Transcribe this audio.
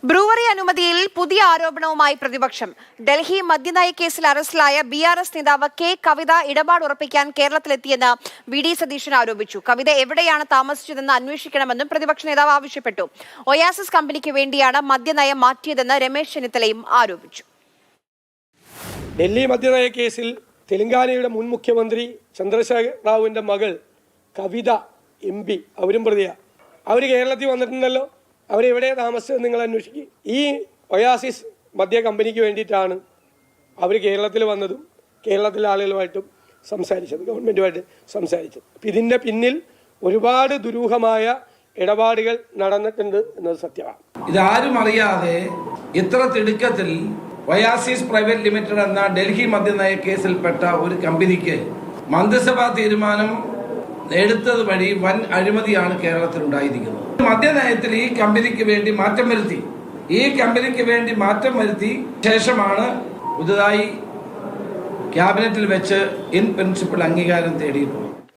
Brewery അനുമതിയിൽ പുതിയ ആരോപണവുമായി പ്രതിപക്ഷം. ഡൽഹി മദ്യനയ കേസിൽ അറസ്റ്റിലായ ബിആർഎസ് നേതാവ് കെ കവിത ഇടപാട് ഉറപ്പിക്കാൻ കേരളത്തിലെത്തിയെന്ന് വി.ഡി. സതീശൻ ആരോപിച്ചു. കവിത എവിടെയാണ് താമസിച്ചതെന്ന് അന്വേഷിക്കണമെന്നും പ്രതിപക്ഷ നേതാവ് ആവശ്യപ്പെട്ടു. ഒയാസിസ് കമ്പനിക്ക് വേണ്ടിയാണ് മദ്യനയം മാറ്റിയതെന്ന് രമേശ് ചെന്നിത്തലയും ആരോപിച്ചു. ഡൽഹി മദ്യനയ കേസിൽ തെലങ്കാനയുടെ മുൻ മുഖ്യമന്ത്രി ചന്ദ്രശേഖർ റാവുവിന്റെ മകൾ കവിത MP അവരും പ്രതിയാണ്. അവർ കേരളത്തിൽ വന്നിട്ടുണ്ടല്ലോ. അവരെവിടെയാണ് താമസിച്ചത് നിങ്ങൾ അന്വേഷിക്കുക. ഈ ഒയാസിസ് മദ്യ കമ്പനിക്ക് വേണ്ടിയിട്ടാണ് അവർ കേരളത്തിൽ വന്നതും കേരളത്തിലെ ആളുകളുമായിട്ടും സംസാരിച്ചത്, ഗവൺമെൻറ്റുമായിട്ട് സംസാരിച്ചത്. അപ്പം ഇതിൻ്റെ പിന്നിൽ ഒരുപാട് ദുരൂഹമായ ഇടപാടുകൾ നടന്നിട്ടുണ്ട് എന്നത് സത്യമാണ്. ഇതാരും അറിയാതെ ഇത്ര തിടുക്കത്തിൽ ഒയാസിസ് പ്രൈവറ്റ് ലിമിറ്റഡ് എന്ന ഡൽഹി മദ്യനയ കേസിൽപ്പെട്ട ഒരു കമ്പനിക്ക് മന്ത്രിസഭാ തീരുമാനം എടുത്തത് വഴി വൻ അഴിമതിയാണ് കേരളത്തിൽ ഉണ്ടായിരിക്കുന്നത്. മദ്യനയത്തിൽ ഈ കമ്പനിക്ക് വേണ്ടി മാറ്റം വരുത്തി ശേഷമാണ് പുതുതായി ക്യാബിനറ്റിൽ വെച്ച് ഇൻ പ്രിൻസിപ്പൽ അംഗീകാരം തേടിയിട്ടുള്ളത്.